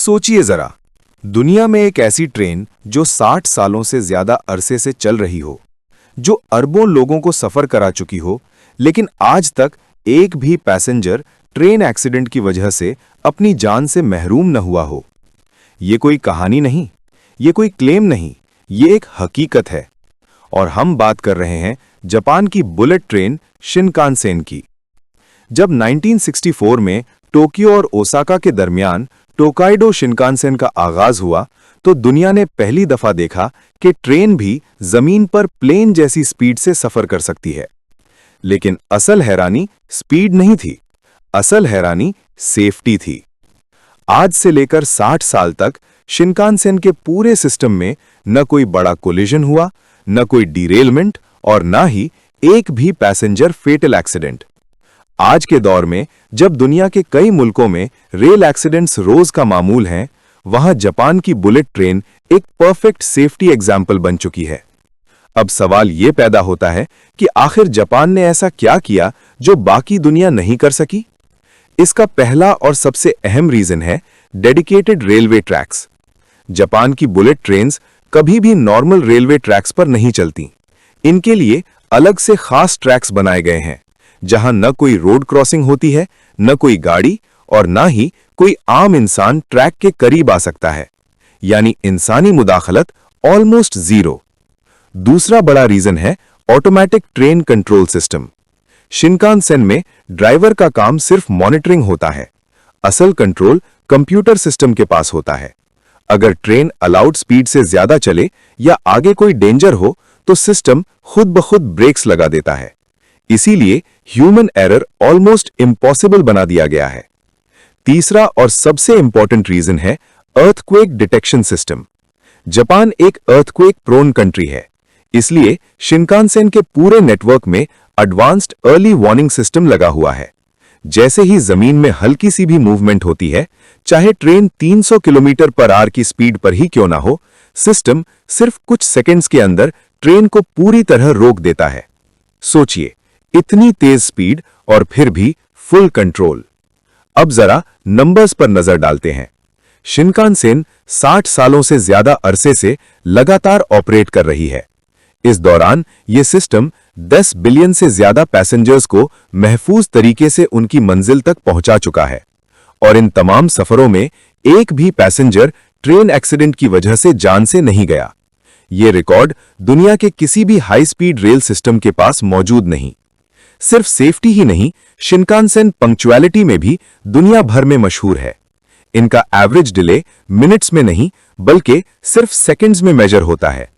सोचिए जरा, दुनिया में एक ऐसी ट्रेन जो 60 सालों से ज्यादा अरसे से चल रही हो, जो अरबों लोगों को सफर करा चुकी हो, लेकिन आज तक एक भी पैसेंजर ट्रेन एक्सीडेंट की वजह से अपनी जान से महरूम न हुआ हो। ये कोई कहानी नहीं, ये कोई क्लेम नहीं, ये एक हकीकत है। और हम बात कर रहे हैं जापान की बुलेट ट्रेन शिनकानसेन की। जब 1964 में टोक्यो और ओसाका के दरमियान टोकाइडो शिनकानसेन का आगाज हुआ, तो दुनिया ने पहली दफा देखा कि ट्रेन भी जमीन पर प्लेन जैसी स्पीड से सफर कर सकती है। लेकिन असल हैरानी स्पीड नहीं थी, असल हैरानी सेफ्टी थी। आज से लेकर 60 साल तक शिनकानसेन के पूरे सिस्टम में न कोई बड़ा कोलिजन हुआ, न कोई डिरेलमेंट और न ही एक भी पैसेंजर फेटल एक्सीडेंट। आज के दौर में जब दुनिया के कई मुल्कों में रेल एक्सीडेंट्स रोज का मामूल हैं, वहां जापान की बुलेट ट्रेन एक परफेक्ट सेफ्टी एग्जाम्पल बन चुकी है। अब सवाल यह पैदा होता है कि आखिर जापान ने ऐसा क्या किया जो बाकी दुनिया नहीं कर सकी? इसका पहला और सबसे अहम रीजन है डेडिकेटेड रेलवे ट्रैक्स। जापान की बुलेट ट्रेन्स कभी भी नॉर्मल रेलवे ट्रैक्स पर नहीं चलती। इनके लिए अलग से खास ट्रैक्स बनाए गए हैं, जहां न कोई रोड क्रॉसिंग होती है, न कोई गाड़ी और न ही कोई आम इंसान ट्रैक के करीब आ सकता है, यानी इंसानी मुदाखलत ऑलमोस्ट जीरो। दूसरा बड़ा रीजन है automatic train control system. Shinkansen में ड्राइवर का काम सिर्फ मॉनिटरिंग होता है, असल कंट्रोल कंप्यूटर सिस्टम के पास होता है। अगर ट्रेन अलाउड स्पीड से ज्यादा चले या आगे कोई डेंजर हो, तो सिस्टम खुद ब खुद ब्रेक्स लगा देता है। इसीलिए ह्यूमन एरर ऑलमोस्ट इम्पॉसिबल बना दिया गया है। तीसरा और सबसे इंपॉर्टेंट रीजन है अर्थक्वेक डिटेक्शन सिस्टम। जापान एक अर्थक्वेक प्रोन कंट्री है, इसलिए शिनकानसेन के पूरे नेटवर्क में एडवांस्ड अर्ली वार्निंग सिस्टम लगा हुआ है। जैसे ही जमीन में हल्की सी भी मूवमेंट होती है, चाहे ट्रेन 300 किलोमीटर पर आवर की स्पीड पर ही क्यों ना हो, सिस्टम सिर्फ कुछ सेकंड्स के अंदर ट्रेन को पूरी तरह रोक देता है। सोचिए, इतनी तेज स्पीड और फिर भी फुल कंट्रोल। अब जरा नंबर्स पर नजर डालते हैं। शिनकानसेन 60 सालों से ज्यादा अरसे से लगातार ऑपरेट कर रही है। इस दौरान यह सिस्टम 10 बिलियन से ज्यादा पैसेंजर्स को महफूज तरीके से उनकी मंजिल तक पहुंचा चुका है। और इन तमाम सफरों में एक भी पैसेंजर ट्रेन एक्सीडेंट की वजह से जान से नहीं गया। यह रिकॉर्ड दुनिया के किसी भी हाई स्पीड रेल सिस्टम के पास मौजूद नहीं। सिर्फ सेफ्टी ही नहीं, शिनकानसेन पंक्चुअलिटी में भी दुनिया भर में मशहूर है। इनका एवरेज डिले मिनट्स में नहीं बल्कि सिर्फ सेकंड्स में मेजर होता है।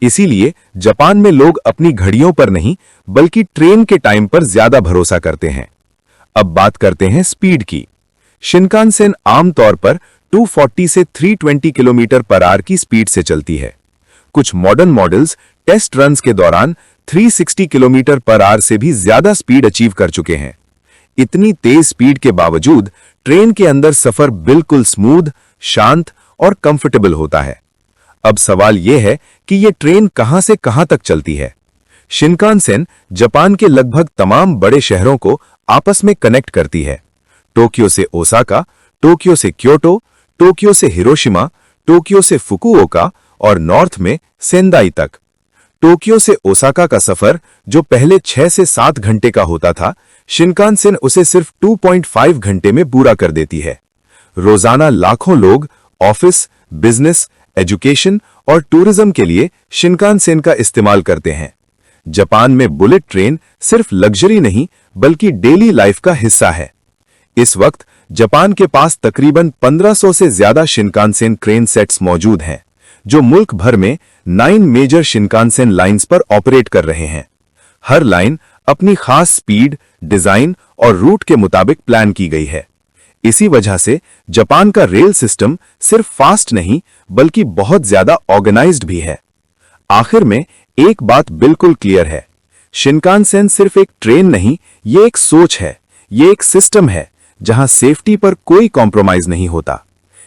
इसीलिए जापान में लोग अपनी घड़ियों पर नहीं बल्कि ट्रेन के टाइम पर ज्यादा भरोसा करते हैं। अब बात करते हैं स्पीड की। शिनकानसेन आमतौर पर 240 से 320 किलोमीटर पर आवर की स्पीड से चलती है। कुछ मॉडर्न मॉडल्स टेस्ट रन्स के दौरान 360 किलोमीटर पर आवर से भी ज्यादा स्पीड अचीव कर चुके हैं। इतनी तेज स्पीड के बावजूद ट्रेन के अंदर सफर बिल्कुल स्मूथ, शांत और कंफर्टेबल होता है। अब सवाल यह है कि यह ट्रेन कहां से कहां तक चलती है। शिनकानसेन जापान के लगभग तमाम बड़े शहरों को आपस में कनेक्ट करती है। टोक्यो से ओसाका, टोक्यो से क्योटो, टोक्यो से हिरोशिमा, टोक्यो से फुकुओका और नॉर्थ में सेंदाई तक। टोक्यो से ओसाका का सफर जो पहले 6 से 7 घंटे का होता था, शिनकानसेन उसे सिर्फ 2.5 घंटे में पूरा कर देती है। रोजाना लाखों लोग ऑफिस, बिजनेस, एजुकेशन और टूरिज्म के लिए शिनकानसेन का इस्तेमाल करते हैं। जापान में बुलेट ट्रेन सिर्फ लग्जरी नहीं बल्कि डेली लाइफ का हिस्सा है। इस वक्त जापान के पास तकरीबन 1500 से ज्यादा शिनकानसेन ट्रेन सेट्स मौजूद हैं, जो मुल्क भर में 9 मेजर शिनकानसेन लाइंस पर ऑपरेट कर रहे हैं। हर लाइन अपनी खास स्पीड, डिजाइन और रूट के मुताबिक प्लान की गई है। इसी वजह से जापान का रेल सिस्टम सिर्फ फास्ट नहीं बल्कि बहुत ज्यादा ऑर्गेनाइज्ड भी है। आखिर में एक बात बिल्कुल क्लियर है, शिनकानसेन सिर्फ एक ट्रेन नहीं, ये एक सोच है, ये एक सिस्टम है जहां सेफ्टी पर कोई कॉम्प्रोमाइज नहीं होता।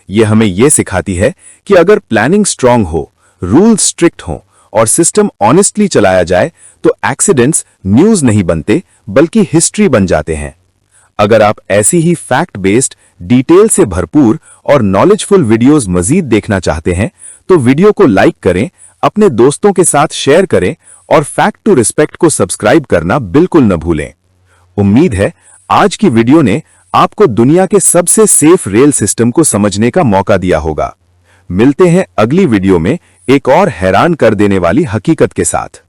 यह हमें यह सिखाती है कि अगर प्लानिंग स्ट्रांग हो, रूल स्ट्रिक्ट हो और सिस्टम ऑनेस्टली चलाया जाए, तो एक्सीडेंट्स न्यूज नहीं बनते बल्कि हिस्ट्री बन जाते हैं। अगर आप ऐसी ही फैक्ट बेस्ड, डिटेल से भरपूर और नॉलेजफुल वीडियोस मजीद देखना चाहते हैं तो वीडियो को लाइक करें, अपने दोस्तों के साथ शेयर करें और फैक्ट टू रिस्पेक्ट को सब्सक्राइब करना बिल्कुल न भूलें। उम्मीद है आज की वीडियो ने आपको दुनिया के सबसे सेफ रेल सिस्टम को समझने का मौका दिया होगा। मिलते हैं अगली वीडियो में एक और हैरान कर देने वाली हकीकत के साथ।